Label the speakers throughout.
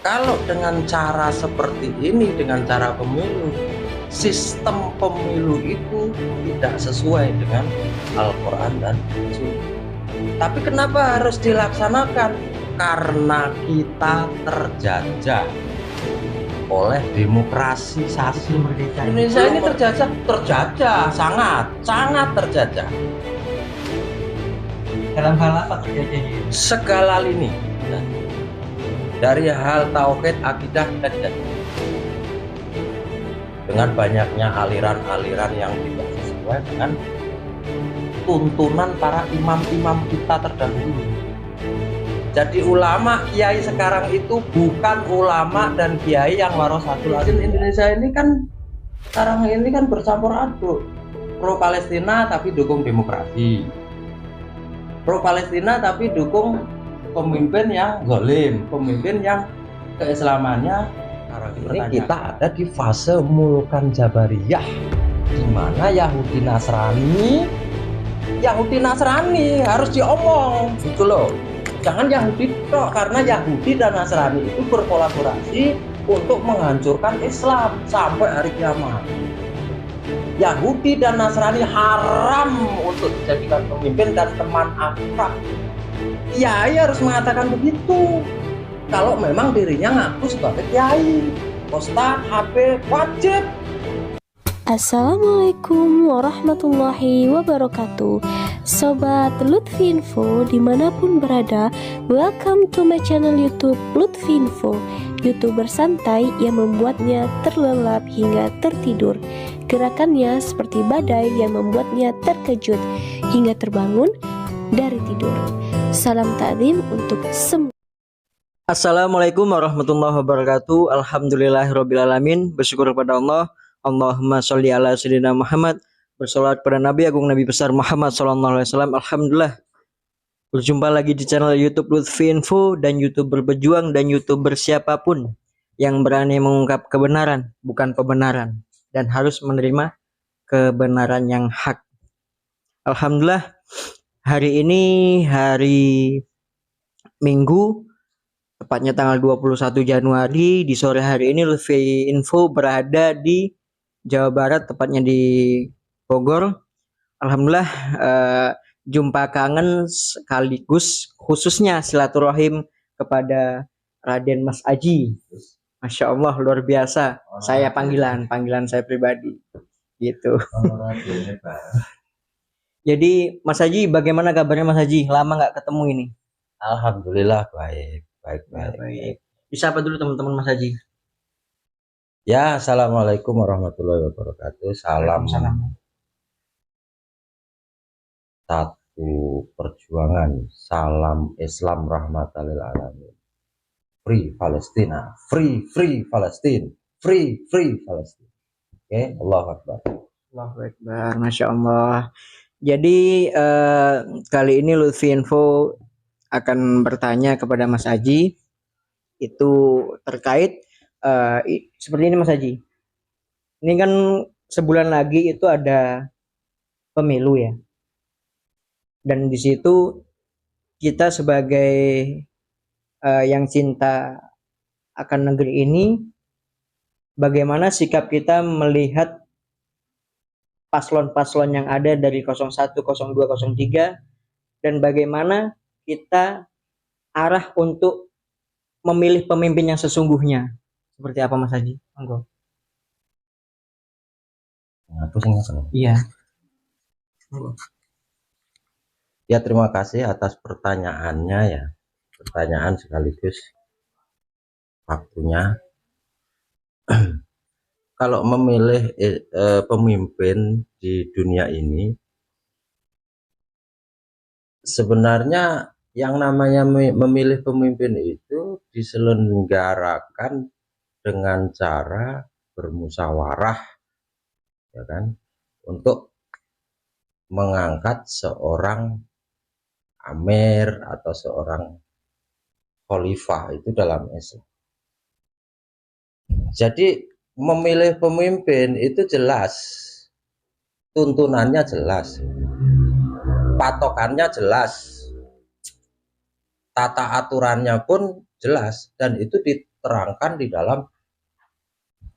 Speaker 1: Kalau dengan cara seperti ini, dengan cara pemilu, sistem pemilu itu tidak sesuai dengan Al-Quran dan Sunnah. Tapi kenapa harus dilaksanakan? Karena kita terjajah oleh demokrasisasi. Indonesia ini terjajah, sangat terjajah.
Speaker 2: Dalam hal apa terjadinya?
Speaker 1: Segala lini. Dari hal tauhid, akidah, dan dengan banyaknya aliran-aliran yang tidak sesuai dengan tuntunan para imam-imam kita terdahulu. Jadi ulama kiai sekarang itu bukan ulama dan kiai yang warasatul anbiya. Indonesia ini kan sekarang ini kan bercampur aduk. Pro Palestina tapi dukung demokrasi. Pro Palestina tapi dukung pemimpin yang zalim, pemimpin yang keislamannya. Sekarang ini kita ada di fase mulkan Jabariyah, di mana Yahudi Nasrani harus diomong gitu loh. Jangan Yahudi tok, karena Yahudi dan Nasrani itu berkolaborasi untuk menghancurkan Islam sampai hari kiamat. Yahudi dan Nasrani haram untuk dijadikan pemimpin dan teman akrab. Kiai harus mengatakan begitu. Kalau memang dirinya ngaku sebagai kiai, Ustaz, HP wajib.
Speaker 3: Assalamualaikum warahmatullahi wabarakatuh. Sobat Lutfi Info dimanapun berada, welcome to my channel YouTube Lutfi Info, YouTuber santai yang membuatnya terlelap hingga tertidur. Gerakannya seperti badai yang membuatnya terkejut hingga terbangun dari tidur. Salam takdim untuk semua.
Speaker 2: Assalamualaikum warahmatullahi wabarakatuh. Alhamdulillahirrabbilalamin. Bersyukur kepada Allah. Allahumma sholli ala sayyidina Muhammad. Bersolat pada Nabi Agung Nabi besar Muhammad sallallahu alaihi wasallam. Alhamdulillah. Berjumpa lagi di channel YouTube Lutfi Info dan YouTuber berjuang dan YouTuber siapapun yang berani mengungkap kebenaran, bukan pembenaran, dan harus menerima kebenaran yang hak. Alhamdulillah. Hari ini hari Minggu, tepatnya tanggal 21 Januari, di sore hari ini Lutfi Info berada di Jawa Barat, tepatnya di Bogor. Alhamdulillah, jumpa kangen sekaligus khususnya silaturahim kepada Raden Mas Aji. Masya Allah, luar biasa. Saya panggilan saya pribadi gitu. Jadi Mas Haji, bagaimana kabarnya Mas Haji? Lama nggak ketemu ini.
Speaker 1: Alhamdulillah baik.
Speaker 2: Bisa apa dulu teman-teman Mas Haji?
Speaker 1: Ya, assalamualaikum warahmatullahi wabarakatuh. Salam satu perjuangan, salam Islam rahmatan lil alamin. Free Palestina, free Palestine, free Palestine. Oke, Allahu Akbar.
Speaker 2: Allahu Akbar, Masya Allah. Jadi kali ini Lutfi Info akan bertanya kepada Mas Haji itu terkait seperti ini Mas Haji. Ini kan sebulan lagi itu ada pemilu ya. Dan di situ kita sebagai yang cinta akan negeri ini, bagaimana sikap kita melihat paslon-paslon yang ada dari 01, 02, 03, dan bagaimana kita arah untuk memilih pemimpin yang sesungguhnya. Seperti apa Mas Haji? Monggo. Iya.
Speaker 1: Ya, terima kasih atas pertanyaannya ya. Pertanyaan sekaligus waktunya. Kalau memilih pemimpin di dunia ini, sebenarnya yang namanya memilih pemimpin itu diselenggarakan dengan cara bermusyawarah, ya kan, untuk mengangkat seorang amir atau seorang khalifah itu dalam Islam. Jadi memilih pemimpin itu jelas, tuntunannya jelas, patokannya jelas, tata aturannya pun jelas, dan itu terangkan di dalam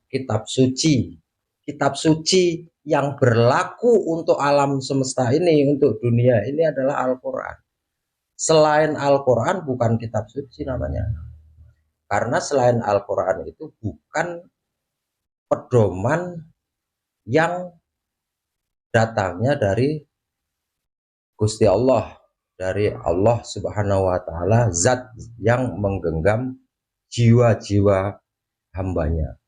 Speaker 1: kitab suci. Kitab suci yang berlaku untuk alam semesta ini, untuk dunia ini adalah Al-Quran. Selain Al-Quran bukan kitab suci namanya. Karena selain Al-Quran itu bukan pedoman yang datangnya dari Gusti Allah, dari Allah Subhanahu wa Ta'ala, zat yang menggenggam jiwa-jiwa hambanya.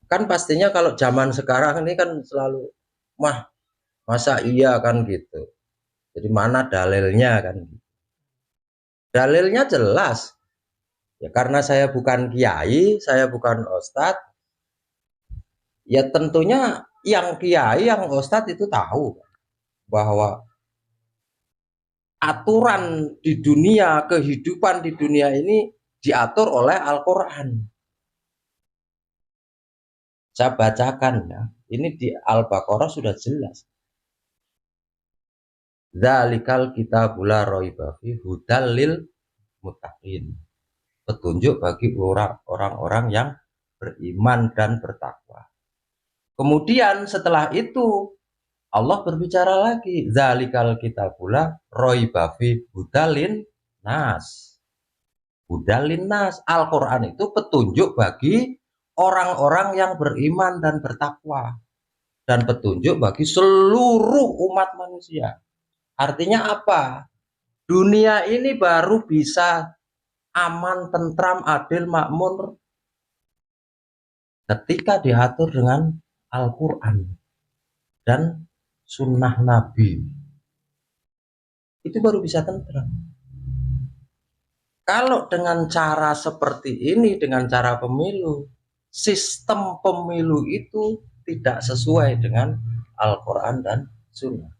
Speaker 1: Kan pastinya kalau zaman sekarang ini kan selalu masa iya kan gitu. Jadi mana dalilnya kan? Dalilnya jelas. Ya karena saya bukan kiai, saya bukan ustadz. Ya tentunya yang kiai, yang ustadz itu tahu bahwa aturan di dunia, kehidupan di dunia ini diatur oleh Al-Quran. Saya bacakan ya. Ini di Al-Baqarah sudah jelas. Dzalikal kitabul la raiba fihi hudal lil muttaqin. Petunjuk bagi orang-orang yang beriman dan bertakwa. Kemudian setelah itu Allah berbicara lagi, dzalikal kitabul la raiba fihi hudalin nas. Hudalin nas. Al-Qur'an itu petunjuk bagi orang-orang yang beriman dan bertakwa, dan petunjuk bagi seluruh umat manusia. Artinya apa? Dunia ini baru bisa aman, tentram, adil, makmur ketika diatur dengan Al-Quran dan sunnah Nabi. Itu baru bisa tentram. Kalau dengan cara seperti ini, dengan cara pemilu, sistem pemilu itu tidak sesuai dengan Al-Quran dan sunnah.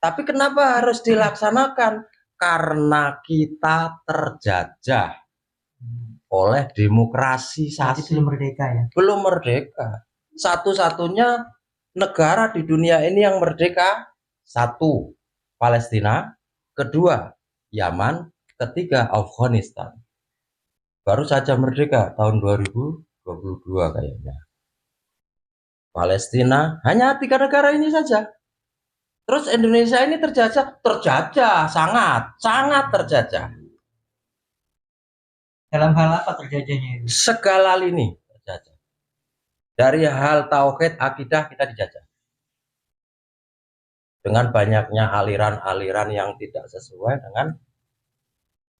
Speaker 1: Tapi kenapa harus dilaksanakan? Karena kita terjajah oleh demokrasisasi.
Speaker 2: Belum merdeka ya?
Speaker 1: Belum merdeka. Satu-satunya negara di dunia ini yang merdeka, satu, Palestina, kedua, Yaman, ketiga, Afghanistan. Baru saja merdeka tahun 2022 kayaknya. Palestina, hanya 3 negara ini saja. Terus Indonesia ini terjajah, sangat terjajah.
Speaker 2: Dalam hal apa terjajahnya?
Speaker 1: Segala lini terjajah. Dari hal tauhid, akidah kita dijajah. Dengan banyaknya aliran-aliran yang tidak sesuai dengan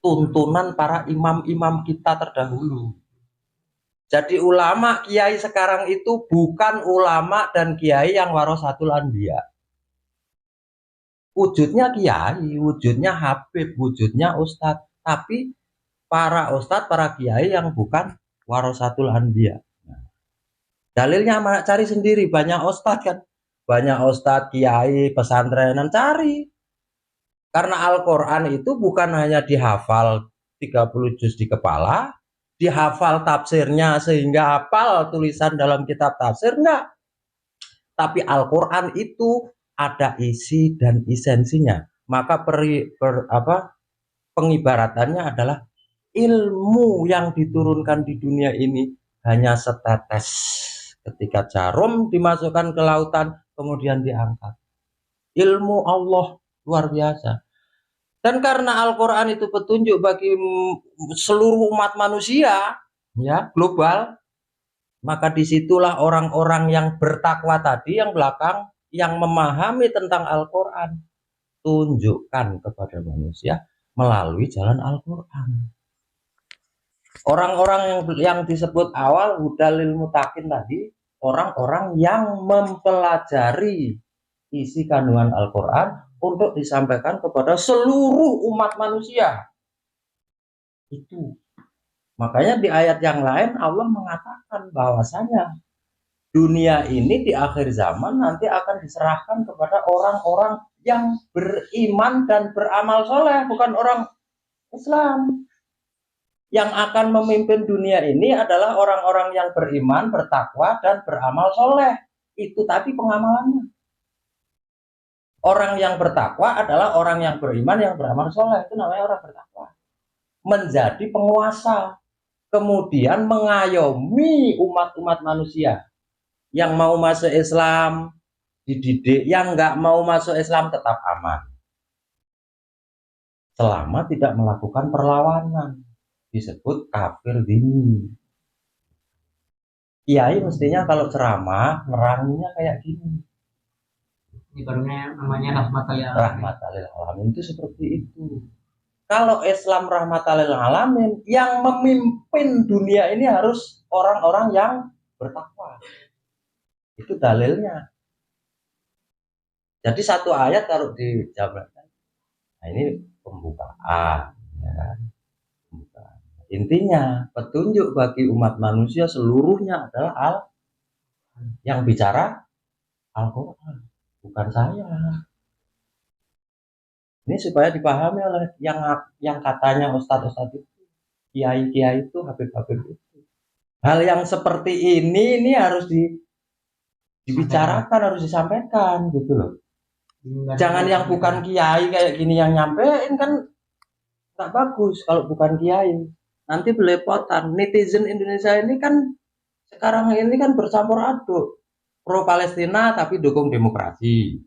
Speaker 1: tuntunan para imam-imam kita terdahulu. Jadi ulama kiai sekarang itu bukan ulama dan kiai yang warasatul anbiya. Wujudnya kiai, wujudnya habib, wujudnya ustadz, tapi para ustadz, para kiai yang bukan warasatul anbiya. Dalilnya mana? Cari sendiri, banyak ustadz kan, banyak ustadz, kiai, pesantrenan, cari. Karena Al-Quran itu bukan hanya dihafal 30 juz di kepala, dihafal tafsirnya sehingga hafal tulisan dalam kitab tafsir, enggak. Tapi Al-Quran itu ada isi dan esensinya. Maka pengibaratannya adalah ilmu yang diturunkan di dunia ini hanya setetes. Ketika jarum dimasukkan ke lautan, kemudian diangkat. Ilmu Allah luar biasa. Dan karena Al-Quran itu petunjuk bagi seluruh umat manusia, ya, global, maka disitulah orang-orang yang bertakwa tadi, yang belakang, yang memahami tentang Al-Quran, tunjukkan kepada manusia melalui jalan Al-Quran. Orang-orang yang disebut awal hudalil mutakin tadi, orang-orang yang mempelajari isi kandungan Al-Quran untuk disampaikan kepada seluruh umat manusia. Itu. Makanya di ayat yang lain Allah mengatakan bahwasanya dunia ini di akhir zaman nanti akan diserahkan kepada orang-orang yang beriman dan beramal soleh, bukan orang Islam. Yang akan memimpin dunia ini adalah orang-orang yang beriman, bertakwa, dan beramal soleh. Itu tadi pengamalannya. Orang yang bertakwa adalah orang yang beriman, yang beramal soleh. Itu namanya orang bertakwa. menjadi penguasa, kemudian mengayomi umat-umat manusia yang mau masuk Islam dididik, yang nggak mau masuk Islam tetap aman selama tidak melakukan perlawanan, disebut kafir dini. Kiai mestinya kalau ceramah neranginya kayak gini,
Speaker 2: Ini barunya namanya
Speaker 1: rahmatan lil alamin, itu seperti itu. Kalau Islam rahmatan lil alamin, yang memimpin dunia ini harus orang-orang yang bertakwa. Itu dalilnya. Jadi satu ayat taruh di jawaban. Nah, ini pembukaan, ya kan? Pembukaan. Intinya petunjuk bagi umat manusia seluruhnya adalah yang bicara Al-Quran, bukan saya. Ini supaya dipahami oleh yang katanya ustadz-ustadz itu, kiai-kiai itu, habib-habib itu. Hal yang seperti ini harus dibicarakan, harus disampaikan gitu loh. Jangan yang bukan kiai kayak gini yang nyampein, kan tak bagus kalau bukan kiai. Nanti belepotan. Netizen Indonesia ini kan sekarang ini kan bercampur aduk. Pro Palestina tapi dukung demokrasi.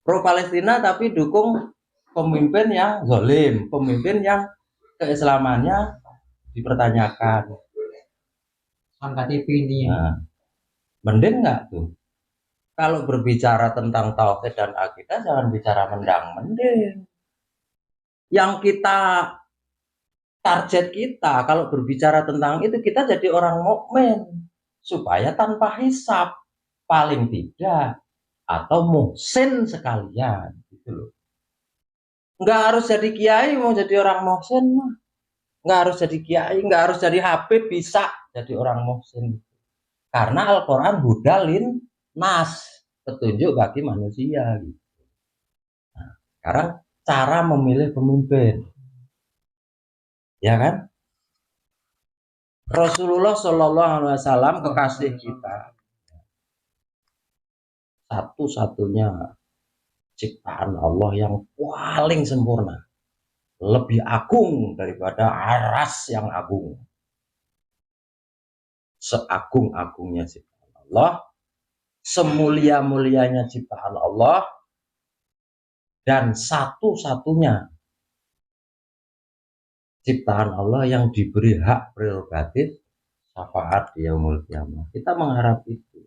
Speaker 1: Pro Palestina tapi dukung pemimpin yang zalim, pemimpin yang keislamannya dipertanyakan.
Speaker 2: KTP ini.
Speaker 1: Nah, mending nggak tuh? Kalau berbicara tentang tauhid dan akidah jangan bicara mendang-mending. Yang kita target kita kalau berbicara tentang itu, kita jadi orang mukmin supaya tanpa hisab paling tidak, atau muhsin sekalian gitu loh. Nggak harus jadi kiai mau jadi orang muhsin mah. Nggak harus jadi kiai, nggak harus jadi habib, bisa jadi orang muhsin. Karena Al-Quran hudalin nas, petunjuk bagi manusia gitu. Nah, sekarang cara memilih pemimpin, ya kan? Rasulullah Shallallahu Alaihi Wasallam kekasih kita, satu-satunya ciptaan Allah yang paling sempurna, lebih agung daripada aras yang agung, seagung-agungnya ciptaan Allah, semulia-mulianya ciptaan Allah, dan satu-satunya ciptaan Allah yang diberi hak prerogatif syafaat di yaumul qiyamah. Kita mengharap itu.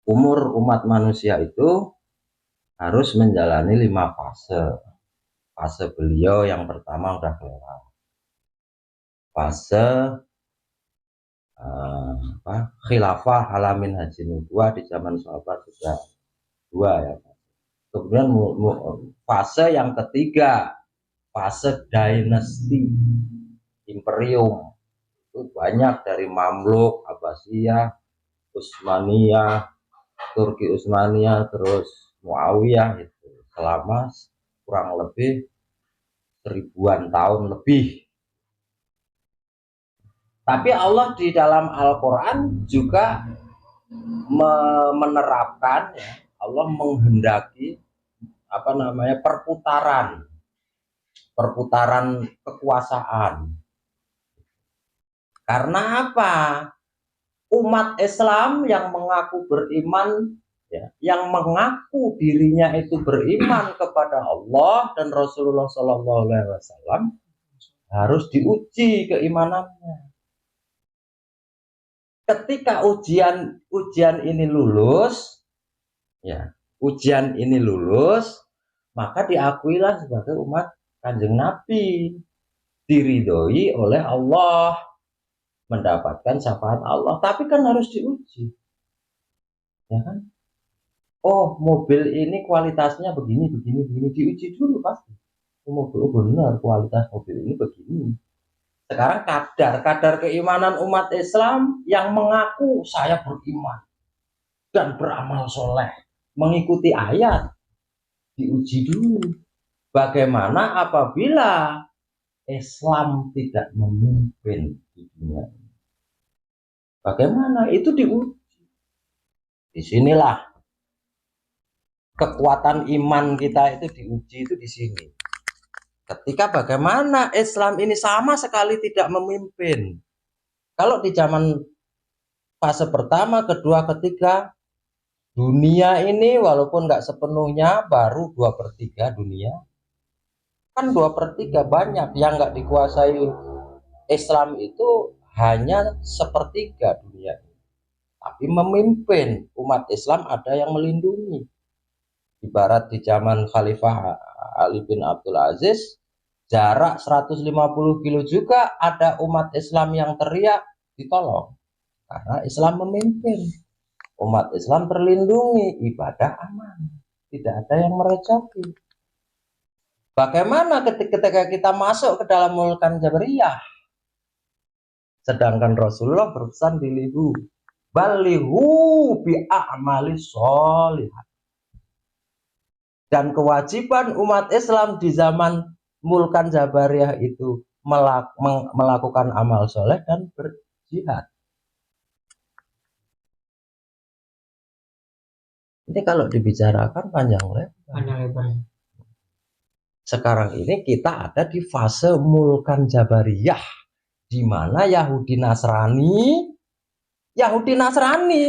Speaker 1: Umur umat manusia itu harus menjalani 5 fase. Fase beliau yang pertama udah kelewat. Fase khilafah halamin haji nubuwah di zaman sahabat sudah 2 ya. Kemudian fase yang ketiga, fase dinasti imperium. Itu banyak dari Mamluk, Abbasiyah, Utsmaniyah, Turki Utsmaniyah, terus Muawiyah itu selama kurang lebih 1000-an tahun lebih. Tapi Allah di dalam Al-Quran juga menerapkan, ya, Allah menghendaki perputaran kekuasaan. Karena apa? Umat Islam yang mengaku beriman, ya, yang mengaku dirinya itu beriman kepada Allah dan Rasulullah SAW harus diuji keimanannya. Ketika ujian ini lulus, ya, ujian ini lulus, maka diakuilah sebagai umat Kanjeng Nabi, diridhoi oleh Allah, mendapatkan syafaat Allah. Tapi kan harus diuji, ya kan? Oh, mobil ini kualitasnya begini, diuji dulu pasti. Mobil benar, kualitas mobil ini begini. Sekarang kadar keimanan umat Islam yang mengaku saya beriman dan beramal soleh, mengikuti ayat, diuji dulu. Bagaimana apabila Islam tidak memimpin di dunia ini? Bagaimana? Itu diuji. Disinilah kekuatan iman kita itu diuji itu di sini. Ketika bagaimana Islam ini sama sekali tidak memimpin. Kalau di zaman fase pertama, kedua, ketiga, dunia ini walaupun nggak sepenuhnya, baru 2/3 dunia. Kan 2/3 banyak yang nggak dikuasai Islam itu hanya 1/3 dunia. Tapi memimpin umat Islam ada yang melindungi. Ibarat di zaman Khalifah Ali bin Abdul Aziz, jarak 150 kilo juga ada umat Islam yang teriak ditolong. Karena Islam memimpin. Umat Islam terlindungi, ibadah aman. Tidak ada yang merecoki. Bagaimana ketika kita masuk ke dalam Mulkan Jabariyah? Sedangkan Rasulullah berpesan di lihu, balihu bi a'mali sholihat. Dan kewajiban umat Islam di zaman Mulkan Jabariyah itu melakukan amal soleh dan berjihad. Ini kalau dibicarakan panjang lebar. Sekarang ini kita ada di fase Mulkan Jabariyah, di mana Yahudi Nasrani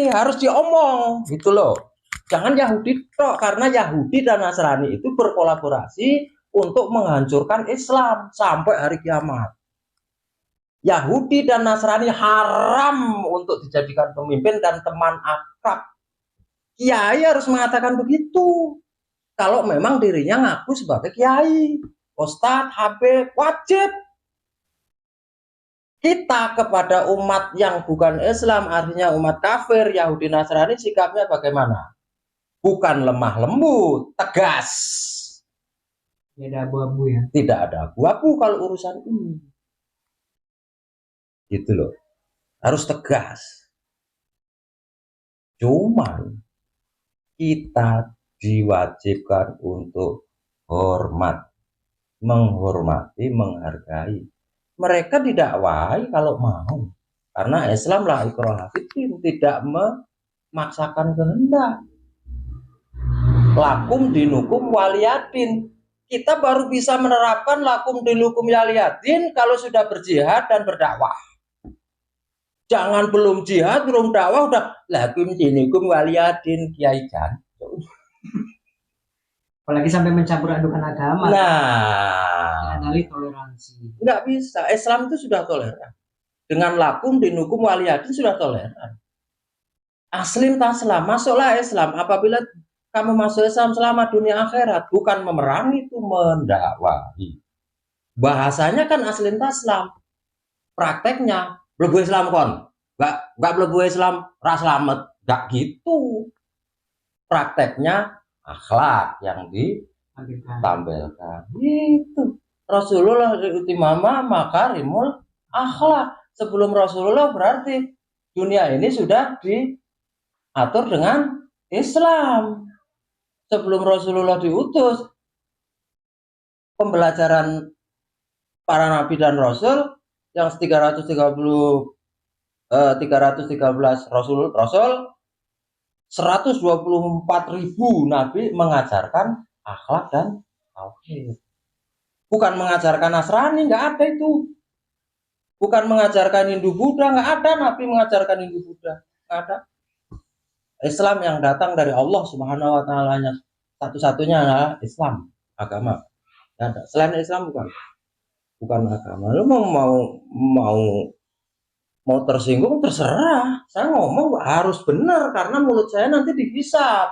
Speaker 1: harus diomong, gitu loh. Jangan Yahudi tok, karena Yahudi dan Nasrani itu berkolaborasi untuk menghancurkan Islam sampai hari kiamat. Yahudi dan Nasrani haram untuk dijadikan pemimpin dan teman akrab. Kiai harus mengatakan begitu. Kalau memang dirinya ngaku sebagai kiai, ustadz, habib, wajib. Kita kepada umat yang bukan Islam, artinya umat kafir, Yahudi Nasrani, sikapnya bagaimana? Bukan lemah lembut, tegas.
Speaker 2: Tidak ada abu-abu ya.
Speaker 1: Tidak ada abu-abu kalau urusan ini. Gitu loh. Harus tegas. Cuman kita diwajibkan untuk hormat, menghormati, menghargai. Mereka didakwahi kalau mau. Karena Islam la ikraha fiddin, tidak memaksakan kehendak. Lakum dinukum waliyadin. Kita baru bisa menerapkan lakum dinukum waliyadin kalau sudah berjihad dan berdakwah. Jangan belum jihad, belum dakwah udah lakum dinukum waliyadin, kiai Jan.
Speaker 2: Apalagi sampai mencampur adukan agama.
Speaker 1: Nah,
Speaker 2: Dari toleransi.
Speaker 1: nggak bisa. Islam itu sudah toleran. Dengan lakum dinukum waliyadin sudah toleran. Aslim taslam, masuklah Islam. Apabila kamu masuk Islam selama dunia akhirat, bukan memerangi, itu mendakwahi. Bahasanya kan aslim taslam. Prakteknya mlebu Islam kon. Enggak mlebu Islam ra slamet, enggak gitu. Prakteknya akhlak yang ditampilkan. Itu Rasulullah utimama makarimul akhlak. Sebelum Rasulullah berarti dunia ini sudah diatur dengan Islam. Sebelum Rasulullah diutus, pembelajaran para nabi dan rasul yang 313 rasul 124.000 nabi mengajarkan akhlak dan tauhid. Bukan mengajarkan Nasrani, nggak ada itu. Bukan mengajarkan Hindu Buddha, nggak ada nabi mengajarkan Hindu Buddha, nggak ada. Islam yang datang dari Allah Subhanahu wa Ta'ala, satu-satunya adalah Islam, agama. Nggak ada. Selain Islam bukan agama. Lu mau tersinggung terserah. Saya ngomong harus benar karena mulut saya nanti dihisab.